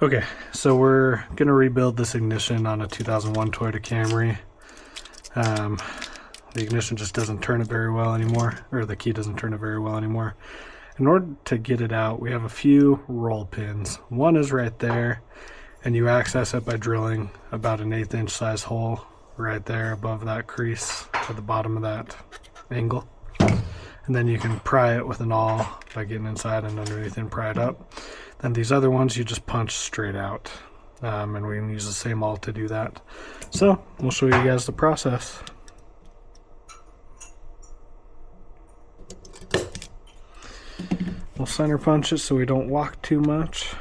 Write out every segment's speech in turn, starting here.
Okay, so we're gonna rebuild this ignition on a 2001 Toyota Camry. The ignition just doesn't turn it very well anymore, or the key doesn't turn it very well anymore. In order to get it out, we have a few roll pins. One is right there, and you access it by drilling about an 1/8 inch size hole right there above that crease at the bottom of that angle. And then you can pry it with an awl by getting inside and underneath and pry it up. Then these other ones you just punch straight out, and we can use the same awl to do that. So we'll show you guys the process. We'll center punch it so we don't walk too much.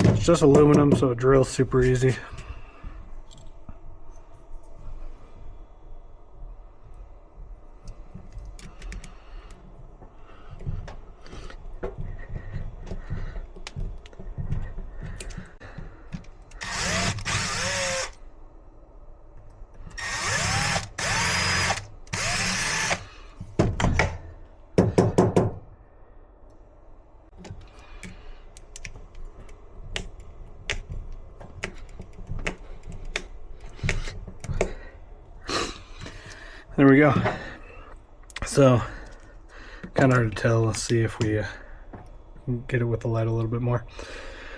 It's just aluminum, so it drills super easy. There we go. So, kind of hard to tell. Let's see if we get it with the light a little bit more.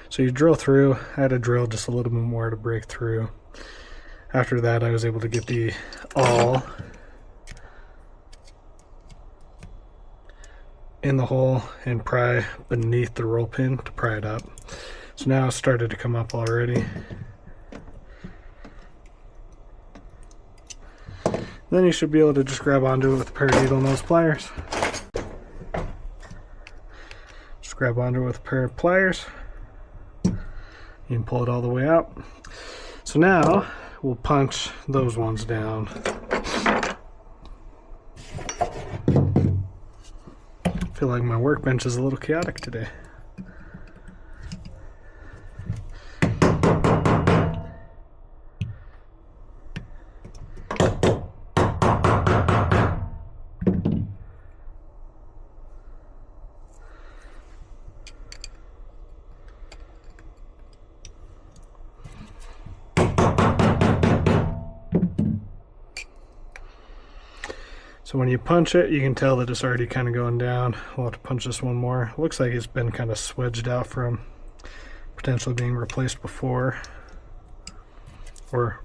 So you drill through. I had to drill just a little bit more to break through. After that, I was able to get the awl in the hole and pry beneath the roll pin to pry it up. So now it's started to come up already. Then you should be able to just grab onto it with a pair of needle nose pliers. Just grab onto it with a pair of pliers. You can pull it all the way out. So now we'll punch those ones down. I feel like my workbench is a little chaotic today. So when you punch it, you can tell that it's already kind of going down. We'll have to punch this one more. It looks like it's been kind of swedged out from potentially being replaced before or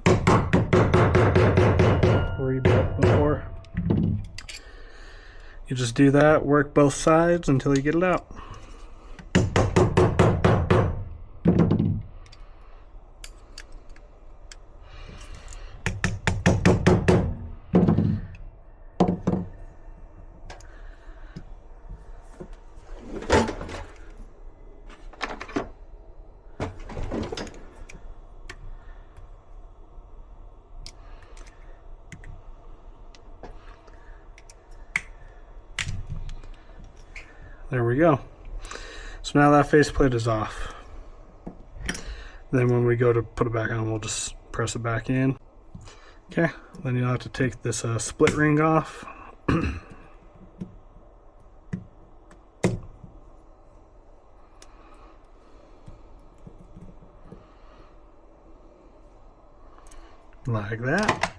rebuilt before. You just do that, work both sides until you get it out. There we go. So now that faceplate is off. Then when we go to put it back on, we'll just press it back in. Okay, then you'll have to take this split ring off. Like that.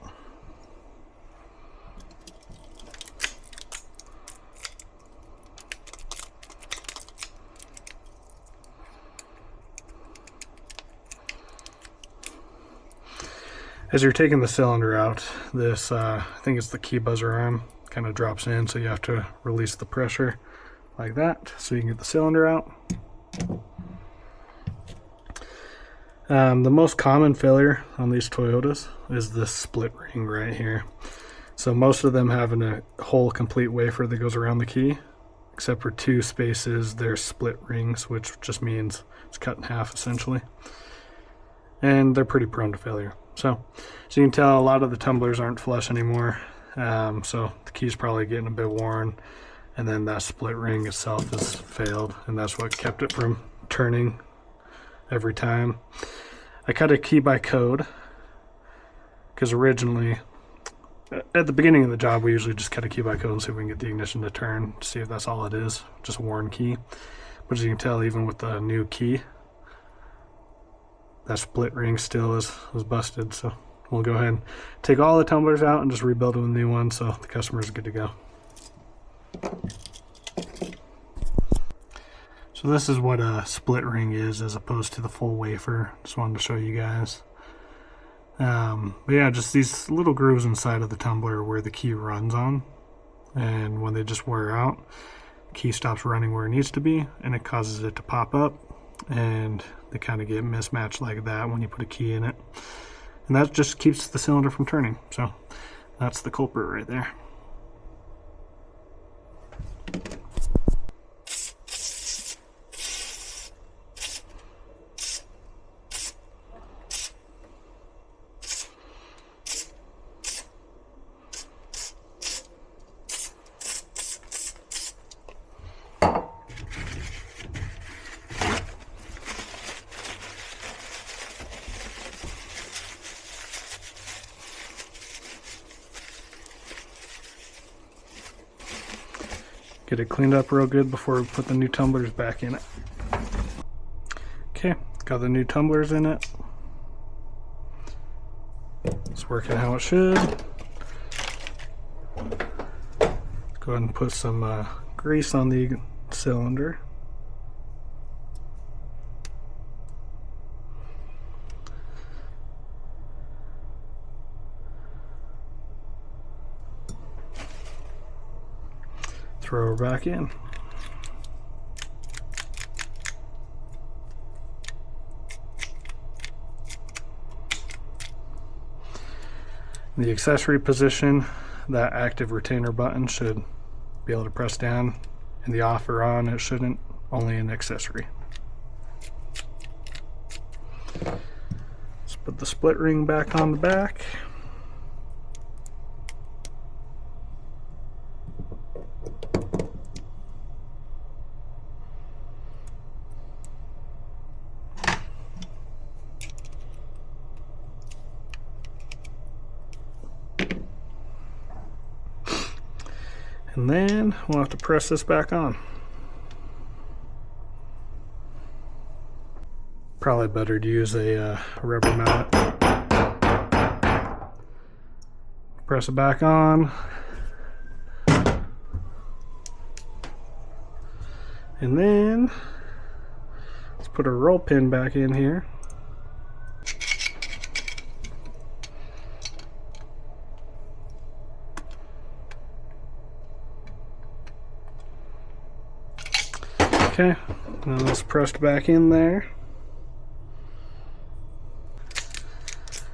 As you're taking the cylinder out, this, I think it's the key buzzer arm, kind of drops in, so you have to release the pressure like that so you can get the cylinder out. The most common failure on these Toyotas is this split ring right here. So most of them have a whole complete wafer that goes around the key, except for 2 spaces, they're split rings, which just means it's cut in half essentially. And they're pretty prone to failure. So you can tell a lot of the tumblers aren't flush anymore. So the key's probably getting a bit worn, and then that split ring itself has failed, and that's what kept it from turning every time. I cut a key by code because originally At the beginning of the job, we usually just cut a key by code and see if we can get the ignition to turn, see if that's all it is, just a worn key. But as you can tell, even with the new key, that split ring still is busted. So we'll go ahead and take all the tumblers out and just rebuild with a new one, so the customer is good to go. So this is what a split ring is as opposed to the full wafer. Just wanted to show you guys. But yeah, just these little grooves inside of the tumbler where the key runs on, and when they just wear out, the key stops running where it needs to be, and it causes it to pop up, and they kind of get mismatched like that when you put a key in it, and that just keeps the cylinder from turning. So that's the culprit right there. Get it cleaned up real good before we put the new tumblers back in it. Okay, got the new tumblers in it. It's working how it should. Let's go ahead and put some grease on the cylinder. Throw her back in. In the accessory position, that active retainer button should be able to press down. In the off or on, it shouldn't, only in accessory. Let's put the split ring back on the back. And then we'll have to press this back on. Probably better to use a rubber mallet. Press it back on. And then let's put a roll pin back in here. Okay, now that's pressed back in there.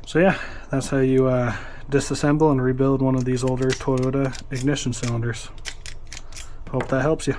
So yeah, that's how you disassemble and rebuild one of these older Toyota ignition cylinders. Hope that helps you.